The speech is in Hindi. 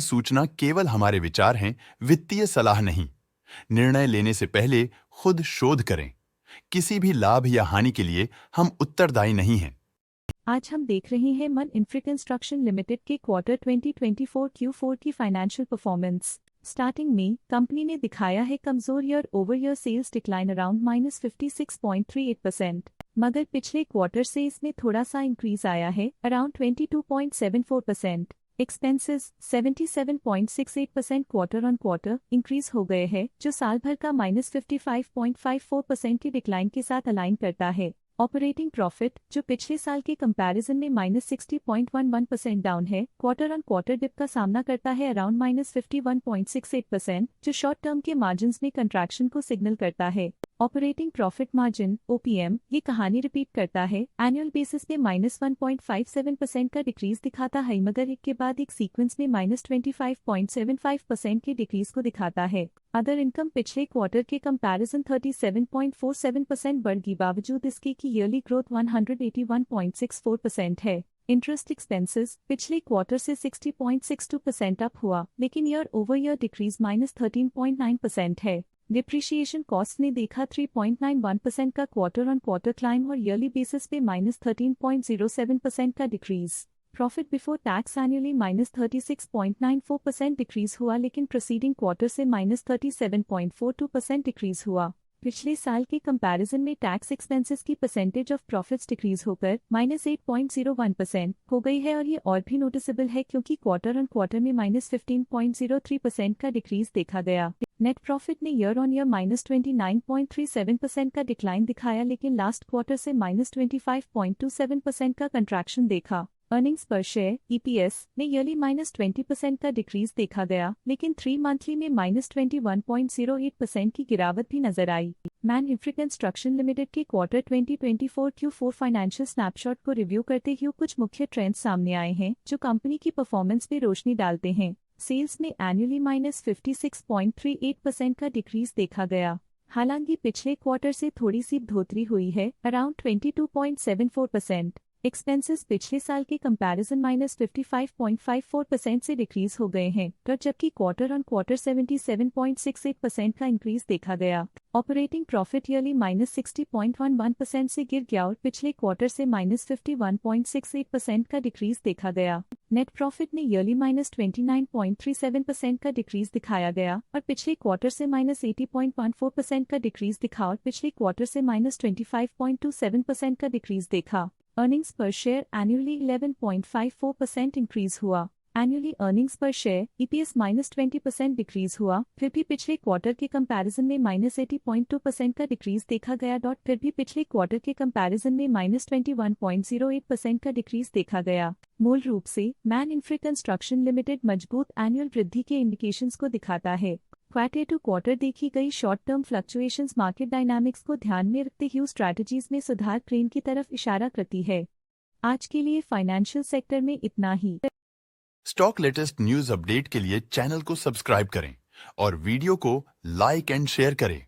सूचना केवल हमारे विचार हैं, वित्तीय सलाह नहीं। निर्णय लेने से पहले खुद शोध करें। किसी भी लाभ या हानि के लिए हम उत्तरदायी नहीं हैं। आज हम देख रहे हैं मन इंफ्रा कंस्ट्रक्शन लिमिटेड के क्वार्टर 2024 Q4 की फाइनेंशियल परफॉर्मेंस। स्टार्टिंग में कंपनी ने दिखाया है कमजोर year over year sales decline around -56.38%, मगर पिछले क्वार्टर से इसमें थोड़ा सा इंक्रीज आया है around 22.74%। Expenses 77.68% quarter on quarter increase हो गए हैं, जो साल भर का -55.54% की डिक्लाइन के साथ अलाइन करता है। ऑपरेटिंग प्रॉफिट, जो पिछले साल के कंपैरिजन में -60.11% डाउन है, क्वार्टर ऑन क्वार्टर डिप का सामना करता है अराउंड -51.68%, जो शॉर्ट टर्म के मार्जिन्स में कंट्रैक्शन को सिग्नल करता है। ऑपरेटिंग प्रॉफिट मार्जिन OPM ये कहानी रिपीट करता है, एनुअल बेसिस पे -1.57% का डिक्रीज दिखाता है, मगर एक के बाद एक सीक्वेंस में -25.75% की डिक्रीज को दिखाता है। अदर इनकम पिछले क्वार्टर के कंपैरिजन 37.47% बढ़ गई, बावजूद इसके की ईयरली ग्रोथ 181.64% है। इंटरेस्ट एक्सपेंसेस पिछले क्वार्टर से 60.62% अप हुआ, लेकिन ईयर ओवर ईयर डिक्रीज -13.9% है। डिप्रिशिएशन कॉस्ट ने देखा 3.91% का क्वार्टर ऑन क्वार्टर क्लाइम और ईयरली बेसिस पे -13.07% का decrease. Profit before tax annually -36.94% decrease हुआ, लेकिन प्रीसीडिंग क्वार्टर से -37.42% डिक्रीज हुआ। पिछले साल के कंपैरिजन में टैक्स एक्सपेंसेस की परसेंटेज ऑफ प्रॉफिट्स डिक्रीज होकर -8.01% हो गई है, और ये और भी नोटिसेबल है क्योंकि क्वार्टर ऑन क्वार्टर में -15.03% का डिक्रीज देखा गया। नेट प्रॉफिट ने ईयर ऑन ईयर -29.37% का डिक्लाइन दिखाया, लेकिन लास्ट क्वार्टर से -25.27% का कंट्रैक्शन देखा। अर्निंग्स पर शेयर EPS ने ईयरली -20% का डिक्रीज देखा गया, लेकिन 3 मंथली में -21.08% की गिरावट भी नजर आई। मैन इंफ्रा कंस्ट्रक्शन लिमिटेड के क्वार्टर 2024 Q4 फाइनेंशियल स्नैपशॉट को रिव्यू करते हुए कुछ मुख्य ट्रेंड्स सामने आए हैं, जो कंपनी की परफॉर्मेंस पे रोशनी डालते हैं। सेल्स में एनुअली -56.38% का डिक्रीज देखा गया। हालांकि पिछले क्वार्टर से थोड़ी सी बढ़ोतरी हुई है अराउंड 22.74%। एक्सपेंसेस पिछले साल के कंपैरिजन -55.54% से डिक्रीज हो गए हैं, तो जबकि क्वार्टर ऑन क्वार्टर 77.68% का इंक्रीज देखा गया। ऑपरेटिंग प्रॉफिट ईयरली -60.11% से गिर गया और पिछले क्वार्टर से -51.68% का डिक्रीज देखा गया। नेट प्रॉफिट ने ईयरली -29.37% का डिक्रीज दिखाया गया और पिछले क्वार्टर से -80.14% का डिक्रीज दिखा और पिछले क्वार्टर से -25.27% का डिक्रीज देखा। अर्निंग्स पर शेयर एनुअली 11.54% इंक्रीज हुआ। एनुअली अर्निंग्स पर शेयर EPS -20% डिक्रीज हुआ, फिर भी पिछले क्वार्टर के कंपैरिजन में -80.2% का डिक्रीज देखा गया। फिर भी पिछले क्वार्टर के कंपैरिजन में -21.08% का डिक्रीज देखा गया। मूल रूप से मैन इंफ्रा कंस्ट्रक्शन लिमिटेड मजबूत एनुअल वृद्धि के इंडिकेशंस को दिखाता है। क्वार्टर टू क्वार्टर देखी गई short term fluctuations market dynamics को ध्यान में रखते हुए स्ट्रैटेजीज में सुधार ट्रेंड की तरफ इशारा करती है। आज के लिए फाइनेंशियल सेक्टर में इतना ही। स्टॉक लेटेस्ट न्यूज अपडेट के लिए चैनल को सब्सक्राइब करें और वीडियो को लाइक एंड शेयर करें।